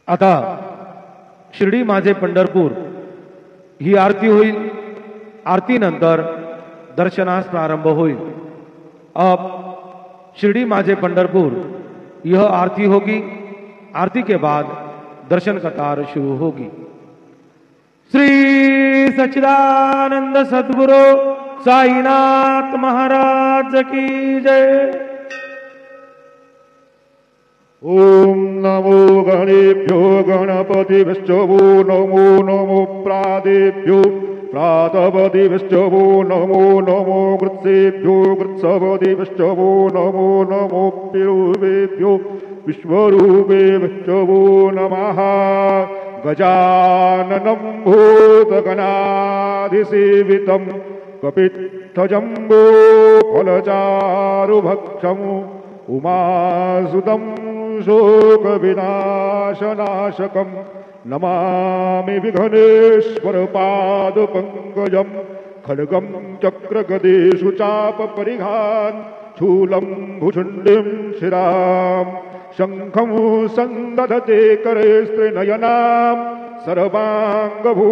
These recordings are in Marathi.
आता शिर्डी माझे पंढरपूर ही आरती होईल। आरती नंतर दर्शनास प्रारंभ होईल। अब शिर्डी माझे पंढरपुर यह आरती होगी। आरती के बाद दर्शन कतार शुरू होगी। श्री सच्चिदानंद सद्गुरु साईनाथ महाराज की जय। ओम नमो गणेभ्यो गणपतिभ्यो नमो नमो प्रादेभ्यो प्रातपतिभ्यो नमो नमो कृत्सेभ्यो कृत्सपतिभ्यो नमो नमो विरूपेभ्यो विश्वरूपेभ्यो नमः। गजाननं भूतगणाधिसेवितं कपित्थजम्बो फलचारुभक्षम् उमासुतं शोकविनाशनाशकं नमामि विघ्नेश्वरपादपङ्कजं। खड्गं चक्रगदेषु चापपरिघान् शूलं भुजुण्डिं शिरां शङ्खं सन्दधते करे स्त्रीनयनां सर्वाङ्गभूषाप्रतां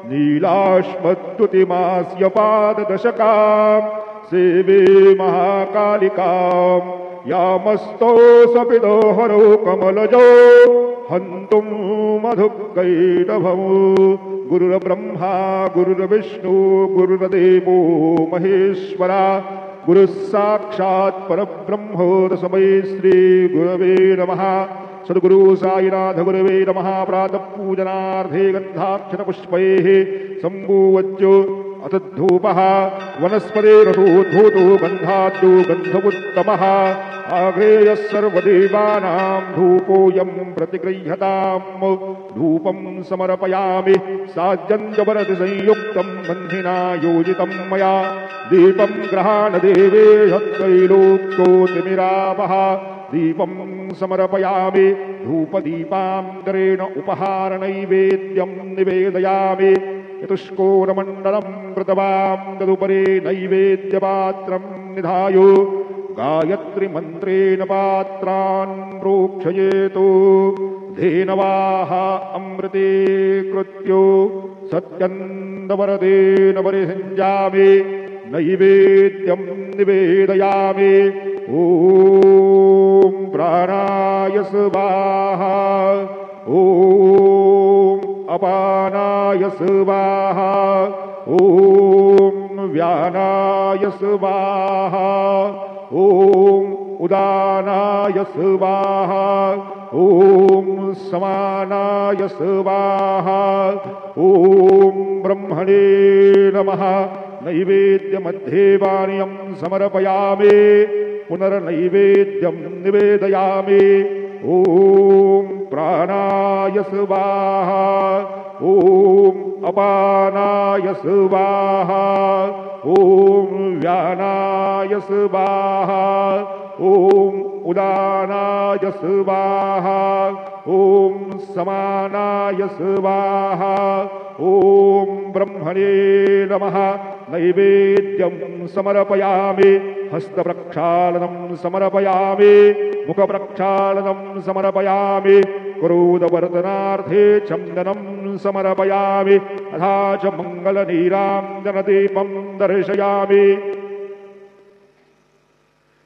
नीलाश्मद्युतिमास्य पाददशकां सेवे महाकालिकां यामस्तो सपिदो हरो कमलजो हन्तुं मधुकैटभमो। गुरुर्ब्रह्मा गुरुर्विष्णु गुरुर्देवो महेश्वरा गुरुः साक्षात् परब्रह्म तस्मै श्री गुरवे नमः। सद्गुरु साईनाथ गुरवे नमः। प्रातः पूजनार्थे गन्धाक्षरपुष्पैः सम्भूवज्यो अतद्धूपः वनस्पतिरथोद्भूतो गन्धाद्यो गन्धमुत्तमः। आग्रेयः सर्वदेवानां धूपोऽयं प्रतिगृह्यताम्। धूपं समर्पयामि साज्यञ्जवरतिसंयुक्तं बन्धिना योजितं मया। दीपं गृहाणदेवेश त्रैलोक्योतिमिरापः। दीपं समर्पयामि धूपदीपान्तरेण उपहारनैवेद्यं निवेदयामि। चतुष्कोणमण्डलं कृतवां तदुपरि नैवेद्यपात्रं निधाय गायत्रीमन्त्रेण पात्रान् प्रोक्षयेतु। धेनवाः अमृते कृत्यो सत्यन्दवरदेन परिसञ्जामि नैवेद्यं निवेदयामि। ॐ प्राणाय स्वाहा ॐ अपानाय स्वाहा ॐ व्यानाय स्वाहा ॐ उदानाय स्वाहा ॐ समानाय स्वाहा ॐ ब्रह्मणे नमः। नैवेद्यमध्ये पानीयं समर्पयामि पुनर्नैवेद्यं निवेदयामि। ॐ प्राणाय स्वाहा ॐ अपानाय स्वाहा ॐ व्यानाय स्वाहा ॐ उदानाय स्वाहा ॐ समानाय स्वाहा ॐ ब्रह्मणे नमः। नैवेद्यं समर्पयामि हस्तप्रक्षालनं समर्पयामि मुखप्रक्षालनं समर्पयामि क्रोधवर्धनार्थे चन्दनं समर्पयामि तथा च मङ्गलनीराञ्जनदीपं दर्शयामि।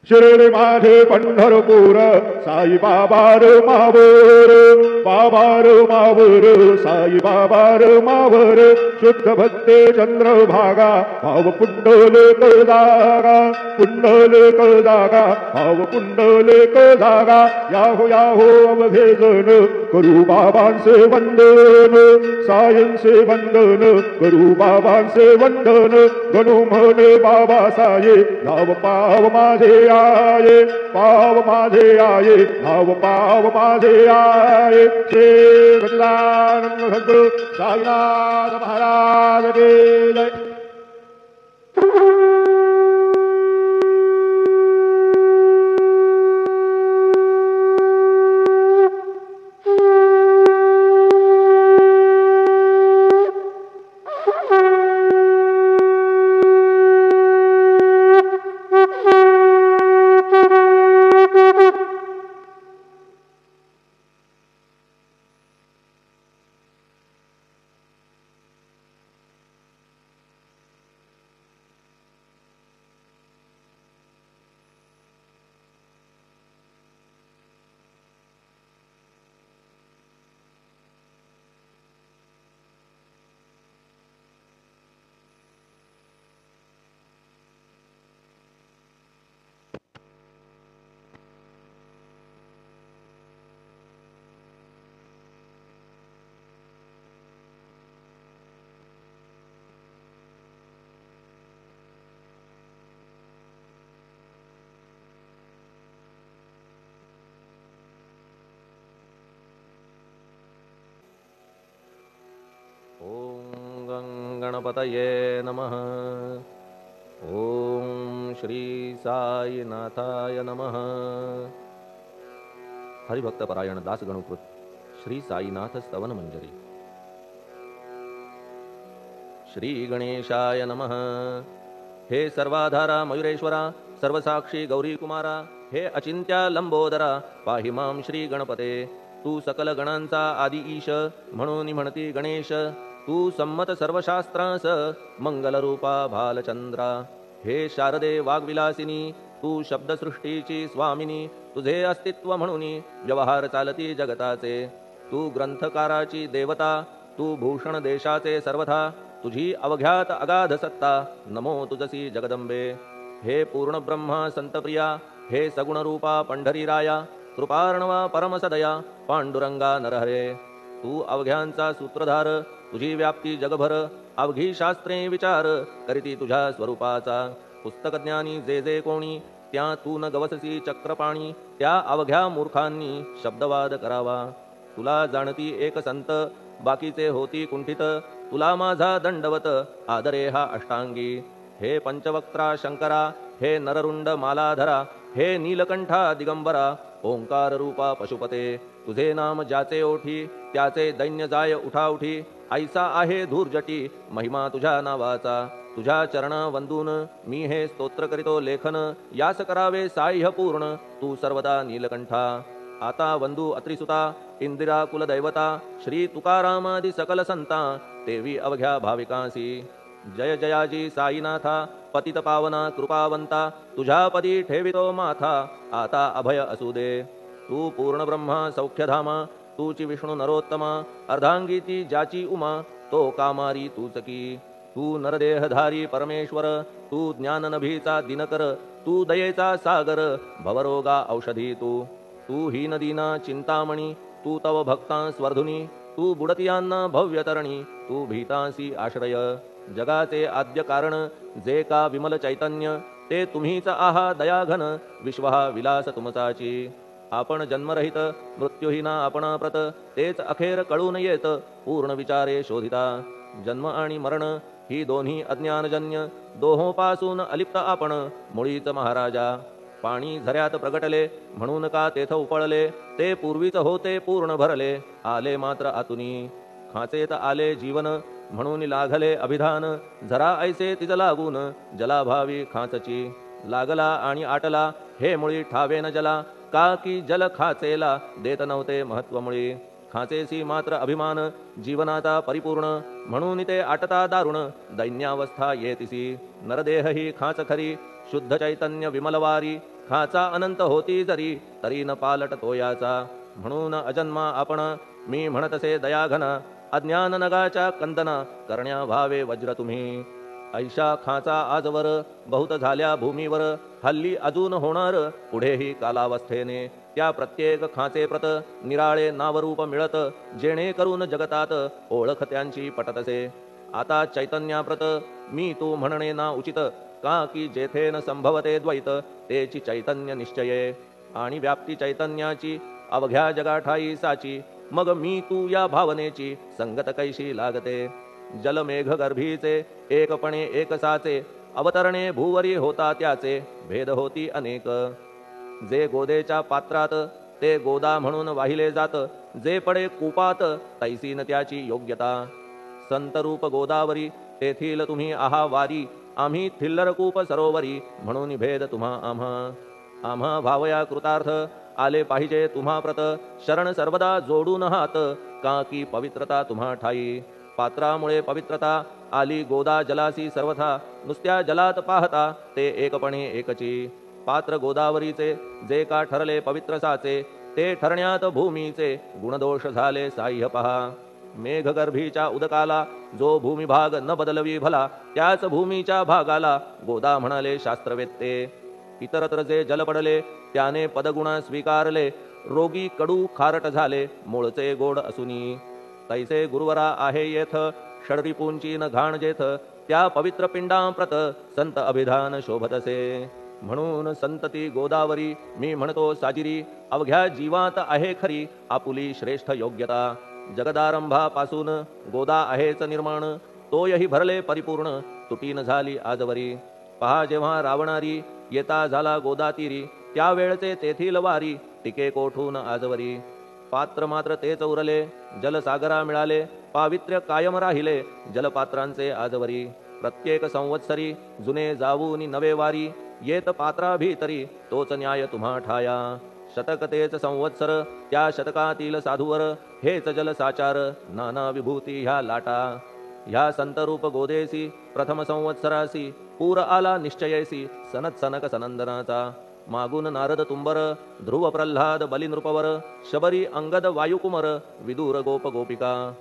शिर्डी माझे पंढरपूर साई बाबार मावर बाबार मावर साई बाबार मावर शुद्ध भक्ते चंद्रभागा भाव पुंडले कळदागा पुंडले कळदागा भाव पुंडले कळदागा याहो याहो अवघे जण करू बाबांचे वंदन सायंचे वंदन करू बाबांचे वंदन गणू म्हणे बाबा साये धाव पाव माझे आये पाव माझे आये भाव पाव माझे आये। श्री सच्चिदानंद सद्गुरु साईनाथ महाराज की जय। गणपतये नमः। ओम श्री साईनाथाय नमः। हरिभक्तपरायण दासगणुकृत श्री साईनाथ स्तवन मंजरी। श्री गणेशाय नमः। हे सर्वाधारा मयुरेश्वरा, सर्वसाक्षी गौरी कुमारा, हे अचिंत्या लंबोदरा, पाहि मां श्री गणपते। तू सकल गणांचा आदि ईश, म्हणून म्हणती गणेश। तू संमत सर्वशास्त्रांस, मंगलरूपा भालचंद्रा। हे शारदे वाग्विलासिनी, तू शब्दसृष्टीची स्वामिनी। तुझे अस्तित्व म्हणून व्यवहार चालती जगताचे। तू ग्रंथकाराची देवता, तू भूषण देशाचे सर्वथा। तुझी अवघ्यात अगाध सत्ता, नमो तुझसी जगदंबे। हे पूर्ण ब्रह्मा संतप्रिया, हे सगुण रूपा पंढरीराया। कृपार्णवा परमसदया, पांडुरंगा नरहरे। तू अवघ्यांचा सूत्रधार, तुझी व्याप्ती जगभर। अवघी शास्त्रे विचार, करीती तुझ्या स्वरूपाचा। पुस्तकज्ञानी जे जे कोणी, त्या तू न गवससी चक्रपाणी। त्या अवघ्या मूर्खांनी शब्दवाद करावा। तुला जाणती एक संत, बाकीचे होती कुंठित। तुला माझा दंडवत, आदरे हा अष्टांगी। हे पंचवक्त्रा शंकरा, हे नररुंड मालाधरा। हे नीलकंठा दिगंबरा, ओंकार रूपा पशुपते। तुझे नाम ज्याचे ओठी, त्याचे दैन्य जाय उठाउठी। ऐसा आहे धूर्जटी, महिमा तुझ्या नावाचा। तुझ्या चरणा वंदून मी हे स्तोत्र करीतो लेखन। यास करावे साह्य पूर्ण, तू सर्वदा नीलकंठा। आता वंदू अत्रिसुता, इंदिरा कुलदैवता। श्री तुकारामादि सकल संता, तेवी अवघ्या भाविकांसी। जय जयाजी साईनाथा, पतित पावना कृपावंता। तुझ्या पदी ठेवितो माथा, आता अभय असू दे। तू पूर्ण ब्रह्मा सौख्यधामा, तूची विष्णू नरोत्तमा। अर्धांगी ती ज्याची उमा, तो कामारी तूच की। तू नरदेहधारी परमेश्वर, तू ज्ञाननभीचा दिनकर। तू दयेचा सागर, भवरोगा औषधी तू। तू हीनदीना चिंतामणी, तू तव भक्तां स्वर्धुनी। तू बुडतियांना भव्यतरणी, तू भीतांसी आश्रय। जगाचे आद्य कारण, जे का विमल चैतन्य। ते तुम्हीच आहा दयाघन, विश्व हा विलास तुमचाची। आपण जन्मरहित, मृत्यूहीना आपणाप्रत। तेच अखेर कळून येत, पूर्ण विचारे शोधिता। जन्म आणि मरण ही दोन्ही अज्ञानजन्य। दोहोपासून अलिप्त आपण, मुळीच महाराजा। पाणी झऱ्यात प्रगटले, म्हणून का तेथ उपळले। ते पूर्वीच होते पूर्ण भरले, आले मात्र आतुनी। खाचेत आले जीवन, म्हणून लागले अभिधान। झरा ऐसे तिज लागून, जलाभावी खाचची। लागला आणि आटला, हे मुळी ठावे न जला। का की जल खाचेला, देत नव्हते महत्व मुळी। खाचेसी मात्र अभिमान, जीवनाचा परिपूर्ण। म्हणून ते आटता दारुण, दैन्यावस्था येतिसी। नरदेह ही खाच खरी, शुद्ध चैतन्य विमलवारी। खाचा अनंत होती जरी, तरी न पालट तोयाचा। म्हणून अजन्मा आपण, मी म्हणतसे दयाघन। अज्ञान नगाच्या कंदना, करण्या व्हावे वज्र तुम्ही। ऐशा खाचा आजवर, बहुत झाल्या भूमीवर। हल्ली अजून होणार, पुढेही कालावस्थेने। त्या प्रत्येक खाचे प्रत, निराळे नावरूप मिळत। जेणे करून जगतात, ओळख त्यांची पटतसे। आता चैतन्याप्रत, मी तू म्हणणे ना उचित। का की जेथे न संभवते द्वैत, तेची चैतन्य निश्चये। आणि व्याप्ती चैतन्याची, अवघ्या जगाठाई साची। मग मी तू या भावनेची, संगत कैशी लागते। जलमेघ गर्भीचे, एकपणे एकसाचे। अवतरणे भूवरी होता त्याचे, भेद होती अनेक। जे गोदेच्या पात्रात, ते गोदा म्हणून वाहिले जात। जे पडे कूपात, तैसीन त्याची योग्यता। संतरूप गोदावरी, तेथील तुम्ही आहा वारी। आम्ही थिल्लर कूप सरोवरी, म्हणून भेद तुम्हा आम्हा। आम्हा भावया कृतार्थ, आले पाहिजे तुम्हा प्रत। शरण सर्वदा जोडून हात, का की पवित्रता तुम्हा ठाई। पात्रामुळे पवित्रता, आली गोदा जलासी सर्वथा। नुसत्या जलात पाहता, ते एकपणे एकची। पात्र गोदावरीचे, जे का ठरले पवित्र साचे। ते ठरण्यात भूमीचे, गुणदोष झाले साह्य पहा। मेघगर्भीच्या उदकाला, जो भूमिभाग न बदलवी भला। त्याच भूमीच्या भागाला, गोदा म्हणाले शास्त्रवेत्ते। इतरत्र जे जल पडले, त्याने पदगुणा स्वीकारले। रोगी कडू खारट झाले, मूळचे गोड असुनी। तैसे गुरुवरा आहे येथ, षडरिपूंची न घाण जेथ। त्या पवित्र पिंडांप्रत, संत अभिधान शोभतसे। म्हणून संतती गोदावरी, मी म्हणतो साजिरी। अवघ्या जीवात आहे खरी, आपुली श्रेष्ठ योग्यता। जगदारंभापासून गोदा आहेच निर्माण। तोयही भरले परिपूर्ण तुटीन झाली आजवरी. पहा जेव्हा रावणारी येता झाला गोदातीरी, त्यावेळचे तेथील वारी टिके कोठून आजवरी. पात्र मात्र तेच उरले जलसागरा मिळाले, पावित्र्य कायम राहिले जलपात्रांचे आजवरी. प्रत्येक संवत्सरी जुने जाऊनी नवे वारी, येत पात्रा भीतरी तोच न्याय तुम्हा ठाया. शतक तेच संवत्सर त्या शतकातील साधूवर, हेच जलसाचार नाना विभूती ह्या लाटा. ह्या संतरूप गोदेसी प्रथम संवत्सरासी, पूर आला निश्चयेसी सनत सनक सनंदनाचा. मागून नारद तुंबर ध्रुव प्रल्हाद बलिनृपवर, शबरी अंगद वायुकुमर विदूर गोप गोपिका.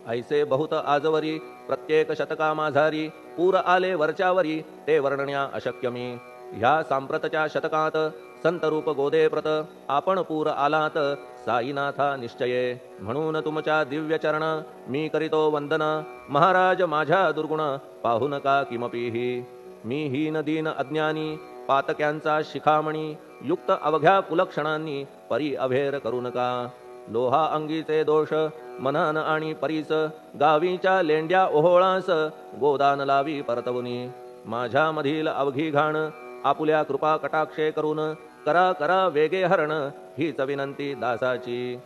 ऐसे बहुत आजवरी प्रत्येक शतका माझारी, पूर आले वरच्यावरी ते वर्णण्या अशक्य मी. ह्या सांप्रतच्या शतकात संतरूप गोदे प्रत, आपण पूर आलात साईनाथा निश्चये. म्हणून तुमच्या दिव्य चरण मी करीतो वंदना, महाराज माझ्या दुर्गुण पाहू नका किमपीही. मी हीन दीन अज्ञानी पातक्यांचा शिखामणी, युक्त अवघ्या कुलक्षणांनी परी अभेर करू नका. लोहा अंगीचे दोष मनन आणि परीस, गावीच्या लेंड्या ओहोळास गोदान लावी परतवुनी. माझ्या मधील अवघी घाण आपुल्या कृपा कटाक्षे करून, करा करा वेगे हरण हीच विनंती दासाची.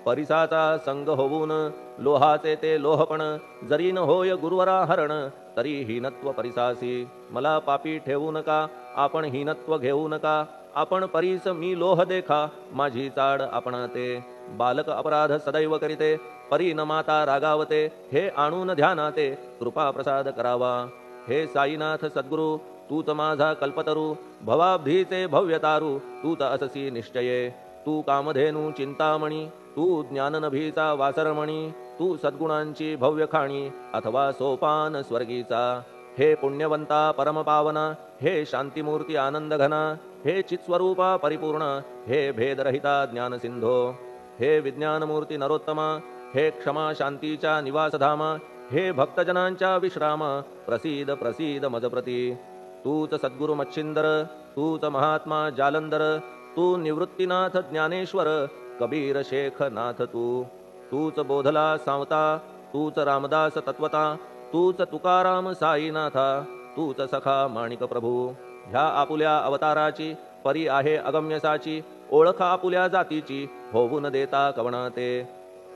परिसाचा संग होऊन लोहाचे ते लोहपण, जरी न होय गुरुवरा हरण तरी हीनत्व परिसासी. मला पापी ठेवू नका आपण हीनत्व घेऊ नका, आपण परीस मी लोह देखा माझी चाड आपणा ते. बालक अपराध सदैव करीते परी न माता रागावते, हे आणून ध्यानाते कृपा प्रसाद करावा. हे साईनाथ सद्गुरु तूच माझा कल्पतरू, भवाब्धीचे भव्यतारू तूच अससी निश्चये. तू कामधेनू चिंतामणी, तू ज्ञाननभीचा वासरमणी, तू सद्गुणांची भव्य खाणी अथवा सोपान स्वर्गीचा. हे पुण्यवंता परमपावना, हे शांतिमूर्ती आनंदघना, हे चित्स्वरूपा परिपूर्ण, हे भेदरहिता ज्ञानसिंधो. हे विज्ञानमूर्ती नरोत्तमा, हे क्षमा शांतीच्या निवासधामा, हे भक्तजनांच्या विश्राम प्रसीद प्रसीद मजप्रती. तूच सद्गुरु मच्छिंदर, तूच महात्मा जालंधर, तू निवृत्तीनाथ ज्ञानेश्वर कबीर शेख नाथ तू. तूच बोधला सावता, तूच रामदास तत्वता, तूच तुकाराम साईनाथा, तूच सखा माणिक प्रभू. ह्या आपुल्या अवताराची परी आहे अगम्यसाची, ओळख आपुल्या जातीची होऊन देता कवणा ते.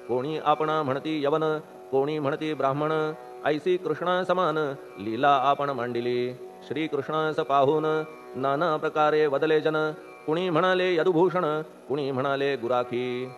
कोणी आपणा म्हणती यवन, कोणी म्हणती ब्राह्मण, ऐसी कृष्णा समान लीला आपण मांडिली. श्रीकृष्णास पाहून नाना प्रकारे वदले जन, कुणी म्हणाले यदुभूषण, कुणी म्हणाले गुराखी.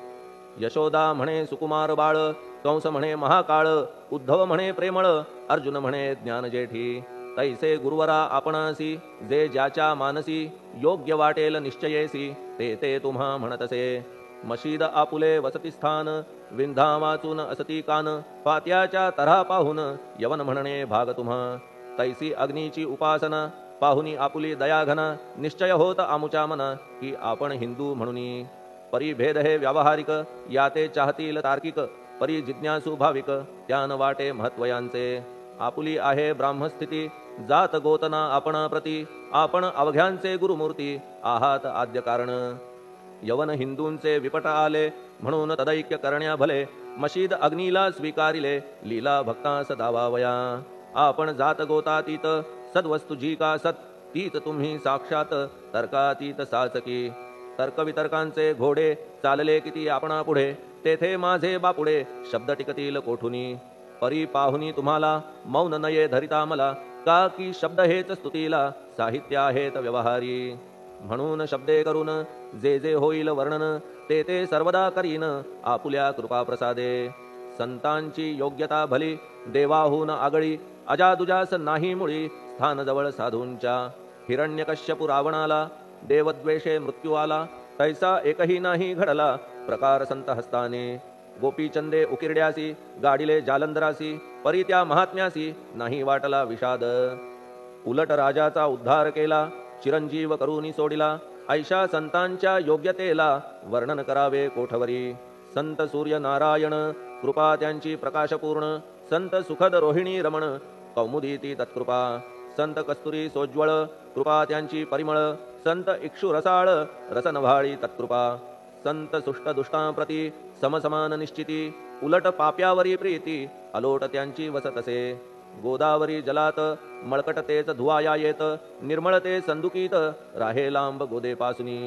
यशोदा म्हणे सुकुमार बाळ, कंस म्हणे महाकाळ, उद्धव म्हणे प्रेमळ, अर्जुन म्हणे ज्ञानजेठी. तैसे गुरुवरा आपणासी, जे ज्याच्या मानसी योग्य वाटेल निश्चयेसी, ते ते तुम्हा म्हणतसे. मशीद आपुले वसतिस्थान, विंधा वाचून असती कान, पात्याच्या तऱ्हा पाहून यवन म्हणणे भाग तुम्हा. तैसी अग्नीची उपासना पाहुनी आपुली दयाघना, निश्चय होत आमुच्या मना की आपण हिंदू म्हणूनी. परी भेद हे व्यावहारिक, याते चाहतील तार्किक, परी जिज्ञासू भाविक त्यान वाटे महत्वयांचे. आपुली आहे ब्राह्मस्थिती, जात गोतना आपणा प्रती, आपण अवघ्यांचे गुरुमूर्ती आहात आद्य कारण. यवन हिंदूंचे विपट आले म्हणून तदैक्य करण्या भले, मशीद अग्नीला स्वीकारिले लीला भक्तास दावावया. आपण जात गोतातीत, सद्वस्तु जी का सत, तीत तुम्ही साक्षात तर्कातीत साचकी. तर्कवितर्कांचे घोडे चालले किती आपणा पुढे, तेथे माझे बापुडे शब्द टिकतील कोठुनी. परी पाहुनी तुम्हाला मौन नये धरिता मला, का की शब्द हेच स्तुतीला साहित्य आहेत व्यवहारी. म्हणून शब्दे करून जे जे होईल वर्णन, ते ते सर्वदा करीन आपुल्या कृपा प्रसादे. संतांची योग्यता भली देवाहून आगळी, अजादुजास नाही मुळी स्थान जवळ साधूंच्या. हिरण्यकश्यपु रावणाला देवद्वेषे मृत्यू आला, तैसा एकही नाही घडला प्रकार संत हस्ताने. गोपीचंदे उकिरड्यासी, गाडिले जालंधरासी, परी त्या महात्म्यासी नाही वाटला विषाद. उलट राजाचा उद्धार केला, चिरंजीव करूनी सोडिला, ऐशा संतांच्या योग्यतेला वर्णन करावे कोठवरी. संत सूर्य नारायण कृपा त्यांची प्रकाशपूर्ण, संत सुखद रोहिणी रमण कौमुदीती तत्कृपा. संत कस्तुरी सोज्वळ कृपा त्यांची परिमळ, संत इक्षु रसाळ रसनभाळी तत्कृपा. संत सुष्ट दुष्टांप्रती समसमान निश्चिती, उलट पाप्यावरी प्रीती अलोट त्यांची वसतसे. गोदावरी जलात मळकट तेच धुवाया येत निर्मळ ते संदुकीत राहे लांब गोदेपासुनी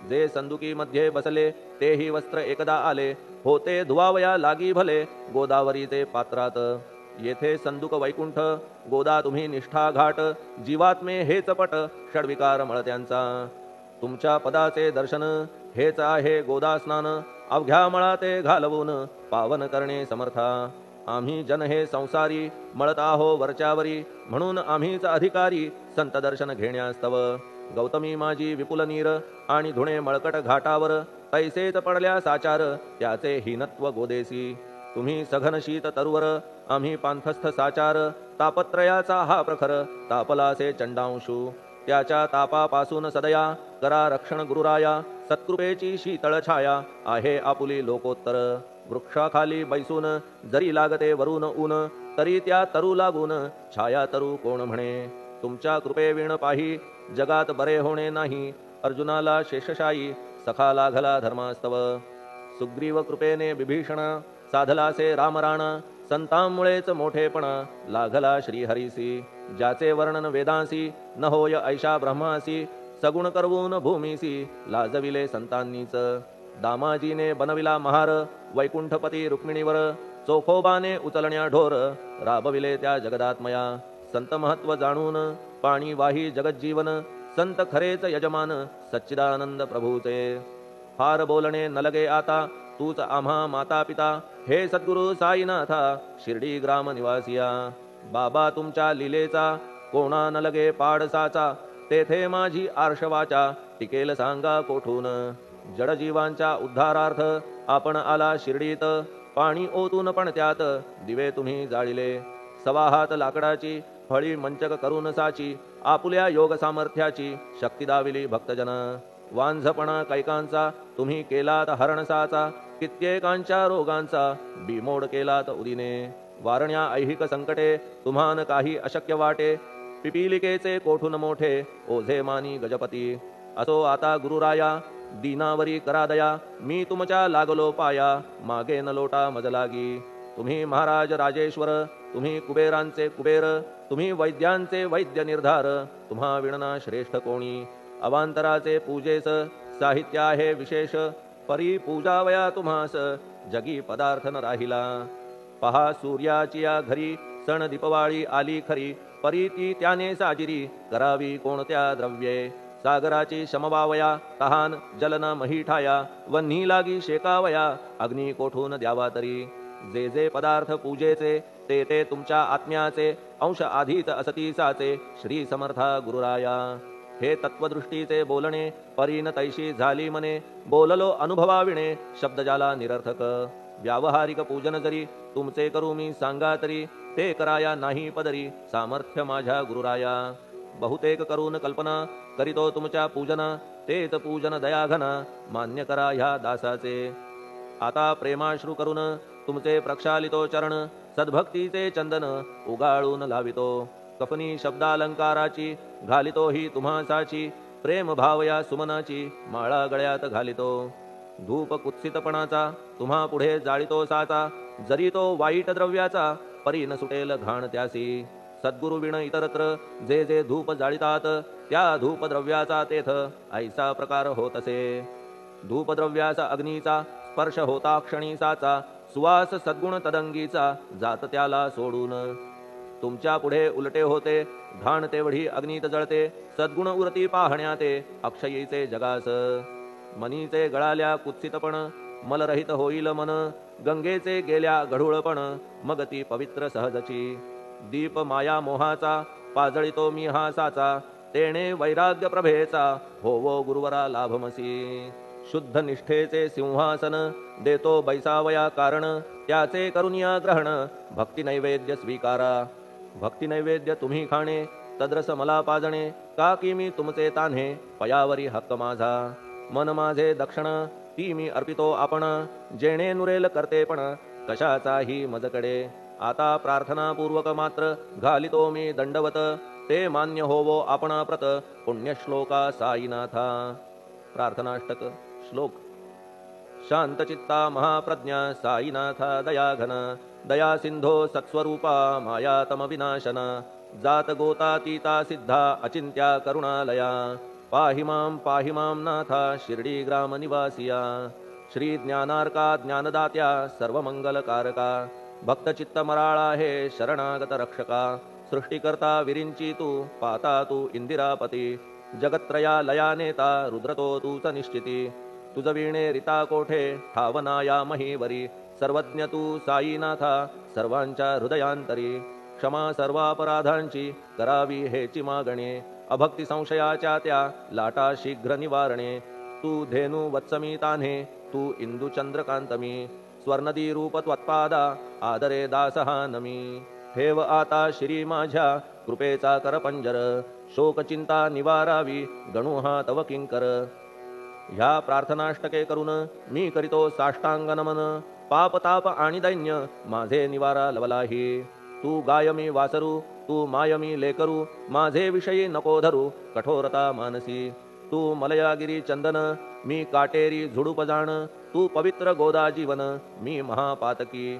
जे संदुकी मध्ये बसले तेही वस्त्र एकदा आले होते धुवावया लागी भले गोदावरीचे पात्रात येथे संदुक वैकुंठ गोदा तुम्ही निष्ठा घाट जीवात्मे हेच पट षडविकार मळत्यांचा तुमच्या पदाचे दर्शन हेच आहे गोदा स्नान अवघ्या मळाते घालवून पावन करणे समर्था आम्ही जन हे संसारी मळत आहो वरच्यावरी म्हणून आम्हीच अधिकारी संत दर्शन घेण्यास्तव गौतमी माझी विपुल नीर आणि धुणे मळकट घाटावर तैसेच पडल्या साचार त्याचे हीनत्व गोदेसी तुम्ही सघन शीत तरुवर आम्ही पांथस्थ साचार तापत्रयाचा हा प्रखर तापलासे चंडांशू त्याच्या तापापासून सदया करा रक्षण गुरुराया सत्कृपेची शीतळ छाया आहे आपुली लोकोत्तर वृक्षाखाली बैसून जरी लागते वरून ऊन तरी त्या तरू लागून छाया तरू कोण म्हणे तुमच्या कृपेविण पाही जगात बरे होणे नाही अर्जुनाला शेषशायी सखा लागला धर्मास्तव सुग्रीव कृपेने विभीषण साधलासे रामराण संतांमुळेच मोठेपणा लागला श्रीहरीसी ज्याचे वर्णन वेदांसी न होय ऐशा ब्रह्मासी सगुण करवून भूमीसी लाजविले संतांनीच दामाजीने बनविला महार वैकुंठपती रुक्मिणीवर चोखोबाने उचलण्या ढोर राबविले त्या जगदात्मया संत महत्व जाणून पाणी वाही जगज्जीवन संत खरेच यजमान सच्चिदानंद प्रभूचे फार बोलणे न लगे आता तूच आम्हा माता पिता हे सद्गुरु साईनाथा शिर्डी ग्राम निवासिया बाबा तुमच्या लीलेचा कोणा न लगे पाडसाचा तेथे माझी आर्षवाचा टिकेल सांगा कोठून जडजीवांच्या उद्धारार्थ आपण आला शिर्डीत पाणी ओतून पण त्यात दिवे तुम्ही जाळिले सवा हात लाकडाची फळी मंचक करून साची आपुल्या योग सामर्थ्याची शक्ती दाविली भक्तजन वांझपणा कैकांचा तुम्ही केलात हरणसाचा कित्येकांच्या रोगांचा बिमोड केलात उदिने वारण्या ऐहिक संकटे तुम्हान काही अशक्य वाटे पिपीलिकेचे कोठून मोठे ओझे मानी गजपती असो आता गुरुराया दीनावरी करा दया मी तुमच्या लागलो पाया मागे न लोटा मजलागी तुम्ही महाराज राजेश्वर तुम्ही कुबेरांचे कुबेर तुम्ही वैद्यांचे वैद्य निर्धार तुम्हा विणना श्रेष्ठ कोणी अवांतराचे पूजेस साहित्य आहे विशेष परी पूजावया तुम्हास जगी पदार्थ न राहिला पहा सूर्याची या घरी सण दीपवाळी आली खरी परी ती त्याने साजिरी करावी कोणत्या द्रव्ये सागराची शमवावया तहान जलन महीठाया वन्ही लागी शेकावया अग्नी कोठून द्यावा तरी जे जे पदार्थ पूजेचे ते ते तुमच्या आत्म्याचे अंश आधीच असतीसाचे श्री समर्था गुरुराया हे तत्वदृष्टीचे बोलणे परीन तैशी झाली मने बोललो अनुभवाविणे शब्द जाला निरर्थक व्यावहारिक पूजन जरी तुमचे करू मी सांगा तरी ते कराया नाही पदरी सामर्थ्य माझ्या गुरुराया बहुतेक करून कल्पना करीतो तुमच्या पूजना तेच पूजन दयाघन मान्य करा ह्या दासाचे आता प्रेमाश्रू करून तुमचे प्रक्षालितो चरण सद्भक्तीचे चंदन उगाळून लावितो कफनी शब्दालंकाराची घालितो ही तुम्हासाची प्रेम भावया सुमनाची माळा गळ्यात घालितो धूप कुत्सितपणाचा तुम्हा पुढे जाळितो साचा जरी तो वाईट द्रव्याचा परी न सुटेल घाण त्यासी सद्गुरु विण इतरत्र जे जे धूप जाळितात त्या धूप द्रव्याचा तेथ ऐसा प्रकार होत असे धूप द्रव्याचा अग्नीचा स्पर्श होता क्षणी साचा सुवास सद्गुण तदंगीचा जात त्याला सोडून तुमच्या पुढे उलटे होते घाण तेवढी अग्नीत जळते सद्गुण उरती पाहण्या ते अक्षयीचे जगास मनीचे गळाल्या कुत्सितपण मलरहित होईल मन गंगेचे गेल्या गढूळपण मग ती पवित्र सहजची दीप माया मोहाचा पाजळितो मी हा साचा तेणे वैराग्य प्रभेचा होवो गुरुवरा लाभमसी शुद्ध निष्ठेचे सिंहासन देतो बैसावया कारण त्याचे करुनिया ग्रहण भक्ती नैवेद्य स्वीकारा भक्ती नैवेद्य तुम्ही खाणे तद्रस मला पाजणे का की मी तुमचे तान्हे पयावरी हक्क माझा मन माझे दक्षिण ती मी अर्पितो आपण जेणे नुरेल करतेपण कशाचाही मजकडे आता प्रार्थनापूर्वक मात्र घालितो मी दंडवत ते मान्य होवो आपण प्रत पुण्यश्लोका साईनाथा प्रार्थनाष्टक श्लोक शांतचित्ता महाप्रज्ञा साईनाथा दयाघन दया सिंधो सत्स्वरूपा मायातम विनाशन जात गोतातीता सिद्धा अचिंत्या करुणालया पाहि मां नाथा शिर्डी ग्राम निवासिया श्री ज्ञानार्का ज्ञानदात्या सर्वमंगलकारका भक्तचित्त मराळा हे शरणागत रक्षका सृष्टिकर्ता विरिंची तू पाता तू इंदिरापती जगत्त्रया लया नेता रुद्रतो तूच निश्चिती तुझ वीणे रिता कोठे ठावनाया महीवरी सर्वज्ञ तू साईनाथा सर्वांच्या हृदयांतरी क्षमा सर्वापराधांची करावी हेची मागणे अभक्ती संशयाच्या त्या लाटा शीघ्र निवारणे तू धेनु वत्समी तान्हे तू इंदू चंद्रकांतमी स्वर्णदी रूप त्वत्पादा आदरे दासहा नमी ठेव आता श्री माझ्या कृपेचा करपंजर शोकचिंता निवारावी गणू हा तव किंकर ह्या प्रार्थनाष्टके करून मी करीतो साष्टांग नमन पाप ताप आणि दैन्य माझे निवारा लवलाही तू गायमी वासरू तू मायमी लेकरू माझे विषयी नको धरू कठोरता मानसी तू मलयागिरी चंदन मी काटेरी झुडूप जाण तू पवित्र गोदा जीवन मी महापातकी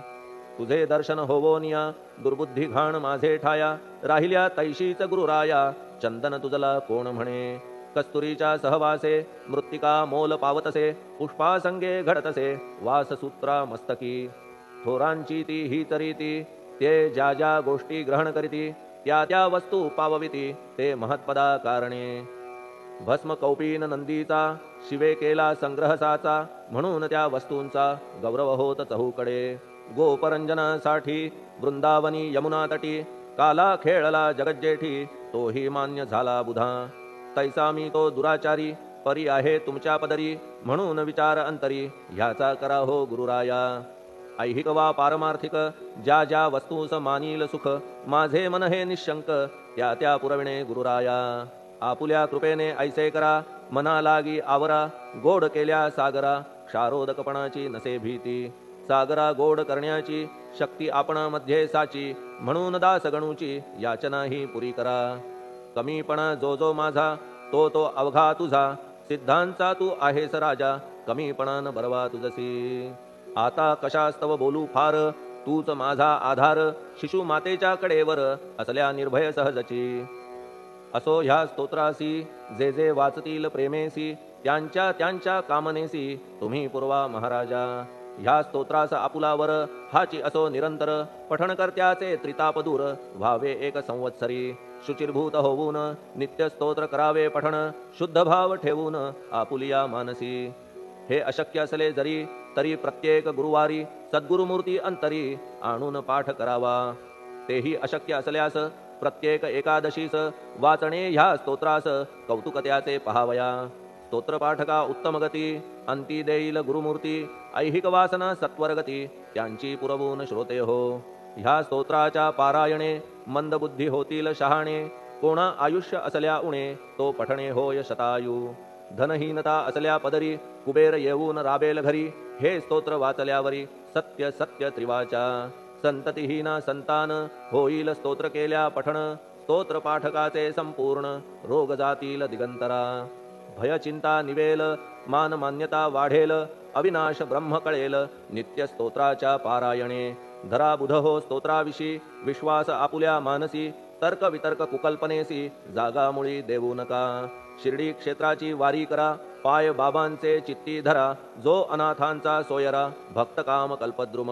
तुझे दर्शन होवोनिया दुर्बुद्धी घाण माझे ठाया राहिल्या तैशीच गुरुराया चंदन तुझला कोण म्हणे कस्तुरीच्या सहवासे मृत्तिका मोल पावतसे पुष्पासंगे घडतसे वाससूत्रा मस्तकी थोरांची ती ही तरीती ते ज्या ज्या गोष्टी ग्रहण करीती त्या त्या वस्तू पावविती ते महत्पदा कारणे भस्म कौपीन नंदीचा शिवे केला संग्रह साचा म्हणून त्या वस्तूंचा गौरव होत चहूकडे गोपरंजनासाठी वृंदावनी यमुना तटी काला खेळला जगज्जेठी तोही मान्य झाला बुधा तैसा मी तो दुराचारी परी आहे तुमच्या पदरी म्हणून विचार अंतरी ह्याचा करा हो गुरुराया ऐहिक वा पारमार्थिक ज्या ज्या वस्तूस मानील सुख माझे मन हे निशंक त्या त्या पुरविणे गुरुराया आपुल्या कृपेने ऐसे करा मना लागी आवरा गोड केल्या सागरा क्षारोदकपणाची नसे भीती सागरा गोड करण्याची शक्ती आपणामध्ये साची म्हणून दास गणूची याचना ही पुरी करा कमीपणा जो जो माझा तो तो अवघा तुझा सिद्धांचा तू आहेस राजा कमीपणान बरवा तुझसी आता कशास्तव बोलू फार तूच माझा आधार शिशु मातेच्या कडेवर असल्या निर्भय सहजची असो ह्या स्तोत्रासी जे जे वाचतील प्रेमेसी त्यांच्या त्यांच्या कामनेसी तुम्ही पुरवा महाराजा ह्या स्तोत्रास आपुलावर हाची असो निरंतर पठण करत्याचे त्रितापदूर व्हावे एक संवत्सरी शुचिर्भूत होऊन नित्य स्तोत्र करावे पठण शुद्ध भाव ठेवून आपुलिया मानसी हे अशक्य असले जरी तरी प्रत्येक गुरुवारी सद्गुरुमूर्ती अंतरी आणून पाठ करावा तेही अशक्य असल्यास प्रत्येक एकादशीस वाचणे ह्या स्तोत्रास कौतुक त्याचे पहावया स्तोत्रपाठका उत्तम गती अंती देईल गुरुमूर्ती ऐहिक वासना सत्वरगती त्यांची पुरवून श्रोते हो ह्या स्तोत्राच्या पारायणे मंदबुद्धी होतील शहाणे कोणा आयुष्य असल्या उणे तो पठणे होय शतायू धनहीनता असल्या पदरी कुबेर येऊन राबेल घरी हे स्तोत्र वाचल्यावरी सत्य सत्य त्रिवाचा संततिहीना संतान होईल स्तोत्र केल्या पठण स्तोत्र पाठकाचे संपूर्ण रोग जातील दिगंतरा भय चिंता निवेल मान मान्यता वाढेल अविनाश ब्रह्म कळेल नित्य स्तोत्राच्या पारायणे धरा बुध हो स्तोत्राविषयी विश्वास आपुल्या मानसी तर्क वितर्क कुकल्पनेसी जागा मुळी देऊ नका शिर्डी क्षेत्राची वारी करा पाय बाबांचे चित्ती धरा जो अनाथांचा सोयरा भक्त काम कल्पद्रुम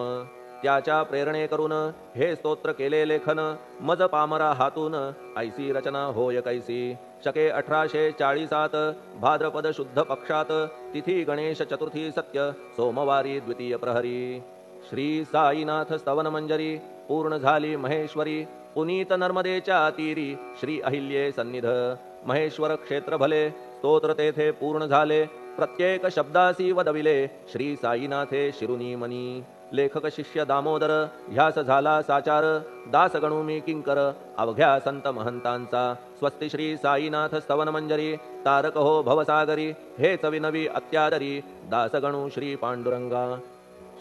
त्याच्या प्रेरणे करून हे स्तोत्र केले लेखन मज पामरा हातून ऐसी रचना होय कैसी शके 1840 भाद्रपद शुद्ध पक्षात तिथी गणेश चतुर्थी सत्य सोमवारी द्वितीय प्रहरी श्री साईनाथ स्तवन मंजरी पूर्ण झाली महेश्वरी पुनीत नर्मदेच्या तीरी श्री अहिल्ये सन्निध महेश्वर क्षेत्र भले स्तोत्र तेथे पूर्ण झाले प्रत्येक शब्दासी वदविले श्री साईनाथे शिरुनी मनी लेखक शिष्य दामोदर ह्यास झाला साचार दास गणू मी किंकर अवघ्या संत महंतांचा स्वस्ति श्री साईनाथ स्तवन मंजरी तारक हो भवसागरी हेच विनवी अत्यादरी दास गणू श्री पांडुरंगा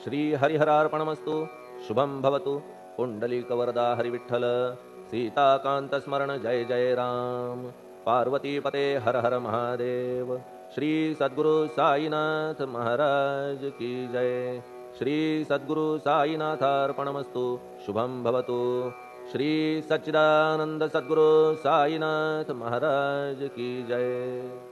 श्री हरिहरार्पणमस्तु शुभम भवतु पुंडलिक वरदा हरिविठ्ठल सीताकांत स्मरण जय जय राम पार्वतीपते हर हर महादेव। श्री सद्गुरु साईनाथ महाराज की जय। श्री सद्गुरु साईनाथार्पणमस्तु। शुभं भवतु। श्री सच्चिदानंद सद्गुरु साईनाथ महाराज की जय।